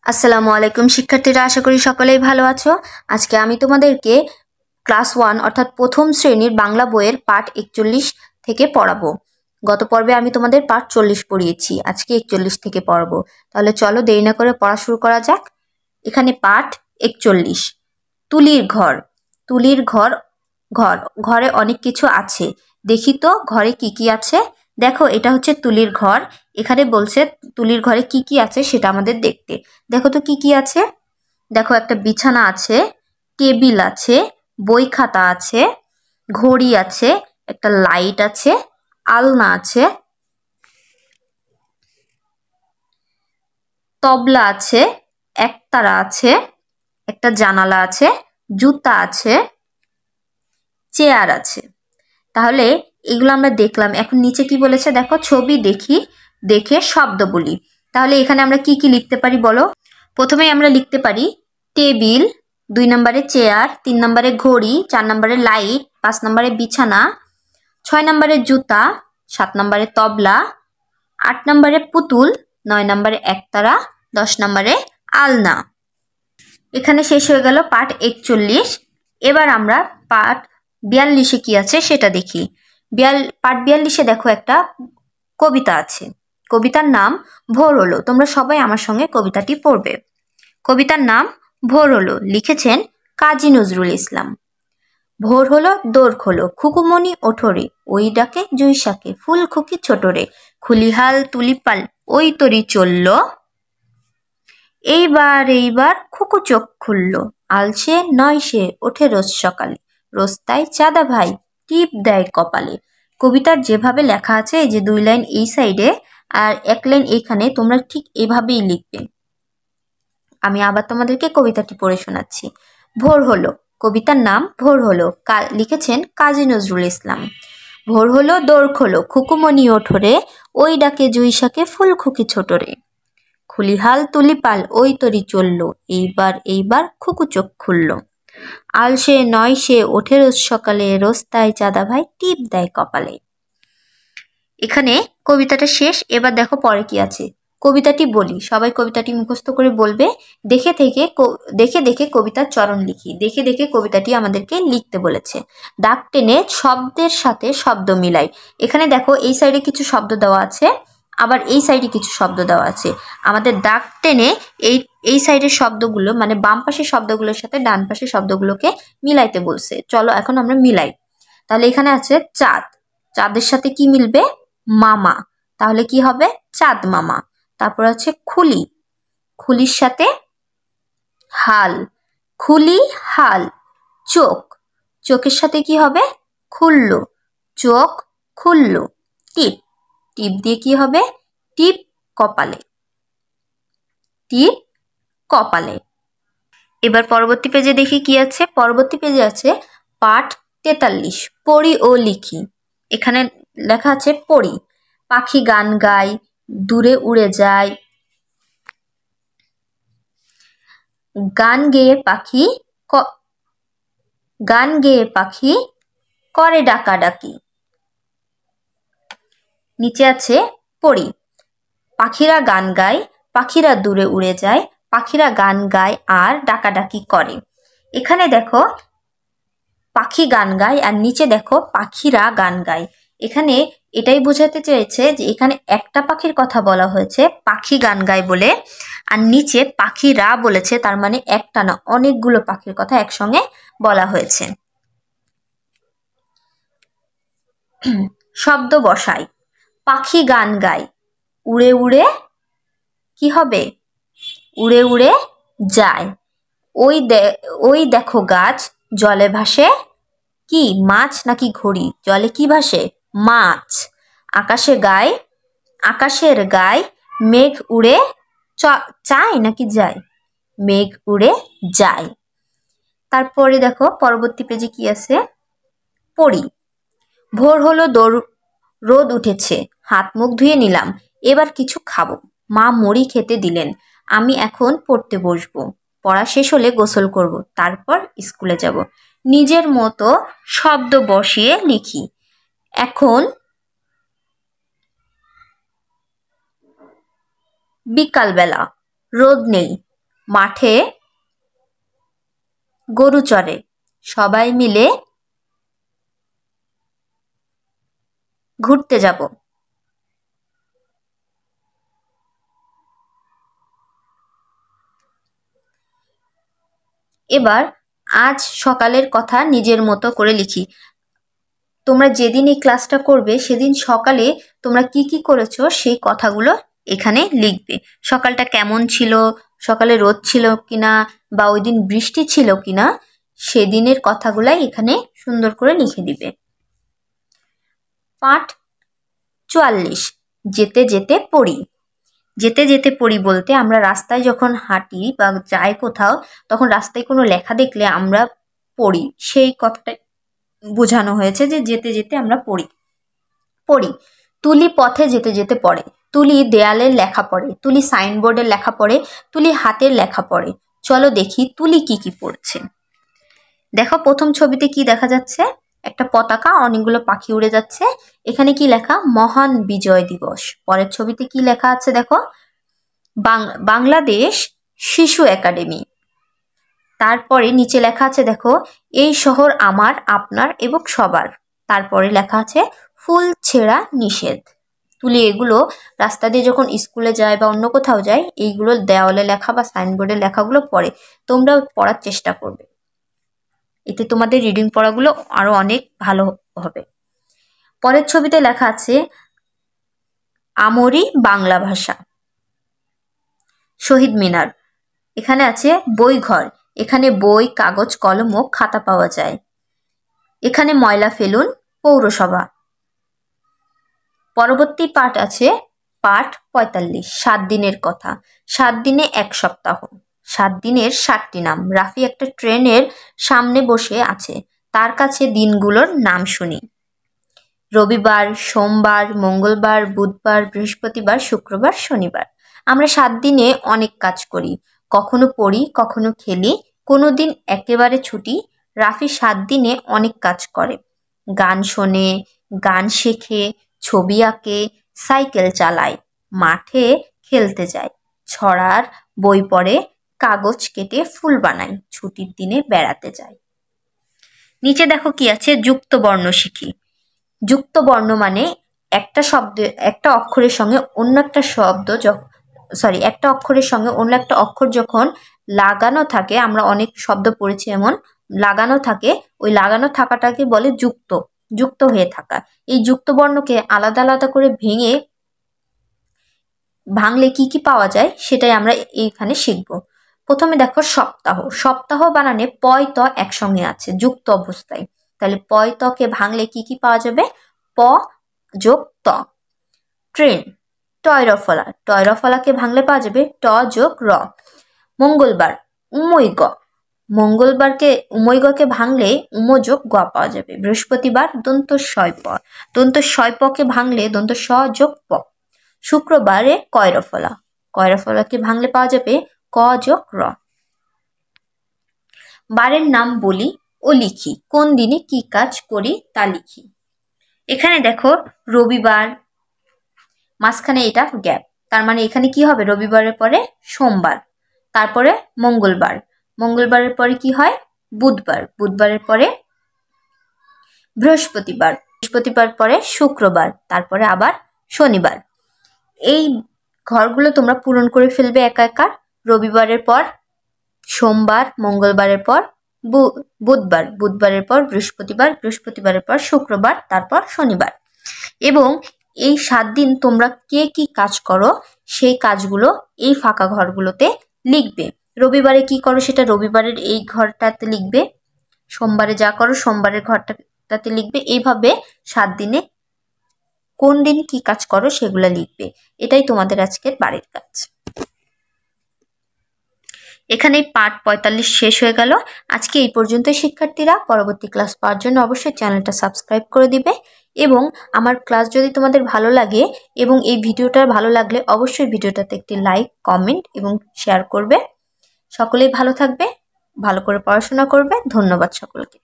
আসসালামু আলাইকুম শিক্ষার্থীরা, আশা করি সকলেই ভালো আছো। আজকে আমি তোমাদেরকে ক্লাস 1 অর্থাৎ প্রথম শ্রেণীর বাংলা বইয়ের পাঠ 41 থেকে পড়াবো। গত পর্বে আমি তোমাদের পাঠ 40 পড়িয়েছি, আজকে 41 থেকে পড়াবো। তাহলে চলো দেরি না করে পড়া শুরু করা যাক। এখানে পাঠ 41, তুলির ঘর। তুলির ঘর, ঘরে অনেক কিছু আছে। দেখি তো ঘরে কি কি আছে। দেখো, এটা হচ্ছে তুলির ঘর। এখানে বলছে তুলির ঘরে কি কি আছে সেটা আমাদের দেখতে। দেখো তো কি কি আছে। দেখো, একটা বিছানা আছে, টেবিল আছে, বই খাতা আছে, ঘড়ি আছে, একটা লাইট আছে, আলনা আছে, তবলা আছে, একতারা আছে, একটা জানালা আছে, জুতা আছে, চেয়ার আছে। তাহলে এগুলো আমরা দেখলাম। এখন নিচে কি বলেছে দেখো, ছবি দেখি, দেখে শব্দ বলি। তাহলে এখানে আমরা কি কি লিখতে পারি বলো। প্রথমেই আমরা লিখতে পারি টেবিল, 2 নম্বরে চেয়ার, 3 নম্বরে ঘড়ি, 4 নম্বরে লাইট, 5 নম্বরে বিছানা, 6 নম্বরে জুতা, 7 নম্বরে তবলা, 8 নম্বরে পুতুল, 9 নম্বরে একতারা, 10 নম্বরে আলনা। এখানে শেষ হয়ে গেল পাঠ 41। এবার আমরা পাঠ 42-এ কি আছে সেটা দেখি। পাঠ 42-এ দেখো একটা কবিতা আছে। কবিতার নাম ভোর হলো। তোমরা সবাই আমার সঙ্গে কবিতাটি পড়বে। কবিতার নাম ভোর হলো, লিখেছেন কাজী নজরুল ইসলাম। ভোর হলো দোর খোলো, খুকুমণি ওঠোরে, ওই ডাকে জুইশাকে, ফুল খুকি ছোটরে, খুলিহাল তুলিপাল ওই তরি চলল, এইবার খুকু চোখ খুলল, আলসে নয় সে ওঠে রোজ সকালে, রোজ তাই চাঁদা ভাই টিপ দেয় কপালে। কবিতার যেভাবে লেখা আছে, এই যে 2 লাইন এই সাইডে আর 1 লাইন এইখানে, তোমরা ঠিক এভাবেই লিখবে। আমি আবার তোমাদেরকে কবিতাটি পড়ে শোনাচ্ছি। ভোর হলো, কবিতার নাম ভোর হলো, লিখেছেন কাজী নজরুল ইসলাম। ভোর হলো দোর খোলো, খুকুমণি ওঠোরে, ওই ডাকে জুইশাকে, ফুল খুকি ছোটরে, খুলিহাল তুলিপাল ওই তরি চলল, এইবার খুকু চোখ খুলল, আলসে নয় সে ওঠে রোজ সকালে, রোজ তাই চাঁদা ভাই টিপ দেয় কপালে। এখানে কবিতাটা শেষ। এবার দেখো পরে কি আছে। কবিতাটি বলি, সবাই কবিতাটি মুখস্থ করে বলবে। দেখে দেখে কবিতার চরণ লিখি। দেখে দেখে কবিতাটি আমাদেরকে লিখতে বলেছে। দাগ টেনে শব্দের সাথে শব্দ মিলাই। এখানে দেখো এই সাইডে কিছু শব্দ দেওয়া আছে, আবার এই সাইডে কিছু শব্দ দেওয়া আছে। আমাদের দাগ টেনে এই সাইডের শব্দগুলো, মানে বাম পাশের শব্দগুলোর সাথে ডান পাশের শব্দগুলোকে মিলাইতে বলছে। চলো এখন আমরা মিলাই। তাহলে এখানে আছে চাঁদ, চাঁদের সাথে কি মিলবে? মামা, তাহলে কি হবে? চাঁদ মামা। তারপর আছে খুলি, খুলির সাথে হাল, খুলি হাল। চোখ, চোখের সাথে কি হবে? খুললো, চোখ খুললো। টিপ, টিপ দিয়ে কি হবে? টিপ কপালে, টিপ কপালে। এবার পরবর্তী পেজে দেখি কি আছে। পরবর্তী পেজে আছে পাঠ 43, পড়ি ও লিখি। এখানে লেখা আছে পড়ি। পাখি গান গায়, দূরে উড়ে যায়, গান গেয়ে পাখি করে ডাকাডাকি। নিচে আছে পড়ি। পাখিরা গান গায়, পাখিরা দূরে উড়ে যায়, পাখিরা গান গায় আর ডাকাডাকি করে। এখানে দেখো পাখি গান গায় আর নিচে দেখো পাখিরা গান গায়। এখানে এটাই বোঝাতে চেয়েছে যে এখানে একটা পাখির কথা বলা হয়েছে পাখি গান গায় বলে, আর নিচে পাখিরা বলেছে, তার মানে একটা না অনেকগুলো পাখির কথা একসঙ্গে বলা হয়েছে। শব্দ বসাই। পাখি গান গায়, উড়ে উড়ে কি হবে? উড়ে উড়ে যায়। ওই দেখো গাছ, জলে ভাসে কি? মাছ নাকি ঘড়ি? জলে কি ভাসে? মাছ। আকাশের গায়ে মেঘ উড়ে চায় নাকি যায়? মেঘ উড়ে যায়। তারপরে দেখো পরবর্তী পেজে কি আছে। পড়ি। ভোর হলো রোদ উঠেছে, হাত মুখ ধুয়ে নিলাম, এবার কিছু খাবো। মা মুড়ি খেতে দিলেন, আমি এখন পড়তে বসবো। পড়া শেষ হলে গোসল করব, তারপর স্কুলে যাব। নিজের মতো শব্দ বসিয়ে লিখি। এখন বিকালবেলা, রোদ নেই, মাঠে গরু চড়ে, সবাই মিলে ঘুরতে যাব। এবার আজ সকালের কথা নিজের মতো করে লিখি। তোমরা যেদিন এই ক্লাসটা করবে সেদিন সকালে তোমরা কি কি করেছো সেই কথাগুলো এখানে লিখবে। সকালটা কেমন ছিল, সকালে রোদ ছিল কিনা, বা ওই দিন বৃষ্টি ছিল কিনা, সেদিনের কথাগুলাই এখানে সুন্দর করে লিখে দিবে। পাঠ 44, যেতে যেতে পড়ি। যেতে যেতে পড়ি বলতে আমরা রাস্তায় যখন হাঁটি বা যাই কোথাও, তখন রাস্তায় কোনো লেখা দেখলে আমরা পড়ি, সেই কথাটাই বোঝানো হয়েছে যে যেতে যেতে আমরা পড়ি। তুলি পথে যেতে যেতে পড়ে, তুলি দেয়ালের লেখা পড়ে, তুলি সাইনবোর্ডের লেখা পড়ে, তুলি হাতের লেখা পড়ে। চলো দেখি তুলি কি কি পড়ছে। দেখো প্রথম ছবিতে কি দেখা যাচ্ছে, একটা পতাকা, অনেকগুলো পাখি উড়ে যাচ্ছে। এখানে কি লেখা, মহান বিজয় দিবস। পরের ছবিতে কি লেখা আছে দেখো, বাংলাদেশ শিশু একাডেমি। তারপরে নিচে লেখা আছে দেখো, এই শহর আমার, আপনার এবং সবার। তারপরে লেখা আছে ফুল ছেঁড়া নিষেধ। তুলি এগুলো রাস্তা দিয়ে যখন স্কুলে যায় বা অন্য কোথাও যায়, এইগুলো দেওয়ালে লেখা বা সাইনবোর্ডে লেখাগুলো পড়ে। তোমরাও পড়ার চেষ্টা করবে, এতে তোমাদের রিডিং পড়াগুলো আরো অনেক ভালো হবে। পরের ছবিতে লেখা আছে আমরি বাংলা ভাষা। শহীদ মিনার। এখানে আছে বই ঘর, এখানে বই, কাগজ, কলম ও খাতা পাওয়া যায়। এখানে ময়লা ফেলুন পৌরসভা। পরবর্তী পাঠ আছে পাঠ 45, 7 দিনের কথা। 7 দিনে 1 সপ্তাহ। 7 দিনের 7টি নাম। রাফি একটা ট্রেনের সামনে বসে আছে, তার কাছে দিনগুলোর নাম শুনি। রবিবার, সোমবার, মঙ্গলবার, বুধবার, বৃহস্পতিবার, শুক্রবার, শনিবার। আমরা 7 দিনে অনেক কাজ করি, কখনো পড়ি, কখনো খেলি, কোনো দিন একেবারে ছুটি। রাফি 7 দিনে অনেক কাজ করে, গান শোনে, গান শেখে, ছবি আঁকে, সাইকেল চালায়, মাঠে খেলতে যায়, ছড়ার বই পড়ে, কাগজ কেটে ফুল বানায়, ছুটির দিনে বেড়াতে যায়। নিচে দেখো কি আছে, যুক্ত বর্ণ শিখি। যুক্ত বর্ণ মানে একটা শব্দ, একটা অক্ষরের সঙ্গে অন্য একটা শব্দ, একটা অক্ষরের সঙ্গে অন্য একটা অক্ষর যখন লাগানো থাকে, আমরা অনেক শব্দ পড়েছি এমন, লাগানো থাকে, ওই লাগানো থাকাটাকে বলে যুক্ত, যুক্ত হয়ে থাকা। এই যুক্ত বর্ণকে আলাদা আলাদা করে ভাঙলে কি কি পাওয়া যায় সেটাই আমরা এইখানে শিখব। প্রথমে দেখো সপ্তাহ। সপ্তাহ বানানে পয় ত একসঙ্গে আছে যুক্ত অবস্থায়, তাহলে পয় তকে ভাঙলে কি কি পাওয়া যাবে, প যোগ ত। ট্রেন। টয়রফলা। টয়রফলাকে ভাঙলে পাওয়া যাবে ট যোগ র। মঙ্গলবার। উমৈগ। মঙ্গলবারকে উমৈগকে ভাঙলে উম যোগ গ পাওয়া যাবে। বৃহস্পতিবার। দন্ত শয় প। দন্ত শয় পকে ভাঙলে দন্ত স যোগ প। শুক্রবারে কয়রফলা। কয়রফলাকে ভাঙলে পাওয়া যাবে ক যোগ র। বারের নাম বলি ও লিখি, কোন দিনে কি কাজ করি তা লিখি। এখানে দেখো রবিবার, মাঝখানে এটা গ্যাপ, তার মানে এখানে কি হবে, রবিবারের পরে সোমবার, তারপরে মঙ্গলবার, মঙ্গলবারের পরে কি হয় বুধবার, বুধবারের পরে বৃহস্পতিবার, বৃহস্পতিবার পরে শুক্রবার, তারপরে আবার শনিবার। এই ঘরগুলো তোমরা পূরণ করে ফেলবে একা একা। রবিবারের পর সোমবার, মঙ্গলবারের পর বুধবার, বুধবারের পর বৃহস্পতিবার, বৃহস্পতিবারের পর শুক্রবার, তারপর শনিবার। এবং এই 7 দিন তোমরা কে কি কাজ করো সেই কাজগুলো এই ফাঁকা ঘরগুলোতে লিখবে। রবিবারে কি করো সেটা রবিবারের এই ঘরটাতে লিখবে, সোমবারে যা করো সোমবারের ঘরটাতে লিখবে। এইভাবে 7 দিনে কোন দিন কি কাজ করো সেগুলো লিখবে। এটাই তোমাদের আজকের বাড়ির কাজ। এখানে পাঠ 45 শেষ হয়ে গেল। আজকে এই পর্যন্ত শিক্ষার্থীরা। পরবর্তী ক্লাস পাওয়ার জন্য অবশ্যই চ্যানেলটা সাবস্ক্রাইব করে দিবে, এবং আমার ক্লাস যদি তোমাদের ভালো লাগে এবং এই ভিডিওটা ভালো লাগলে অবশ্যই ভিডিওটাতে একটি লাইক, কমেন্ট এবং শেয়ার করবে। সকলেই ভালো থাকবে, ভালো করে পড়াশোনা করবে। ধন্যবাদ সকলকে।